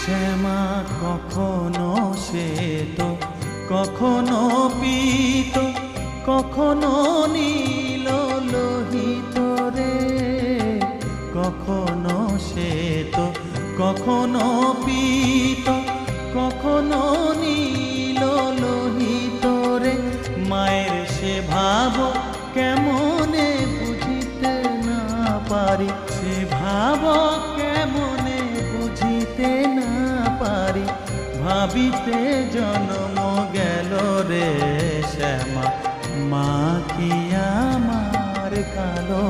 শ্যামা কখনো শ্বেত, কখনো পীত, কখনো নীল লোহিত রে। কখনো শ্বেত, কখনো পীত, কখনো নীল লোহিত রে। মায়ের সে ভাব কেমনে বুঝিতে না পারি, সে ভাব কেমনে বুঝিতে না পারি। ভাবিতে জন্ম গেল রে শ্যামা, মা কি আমার কালো।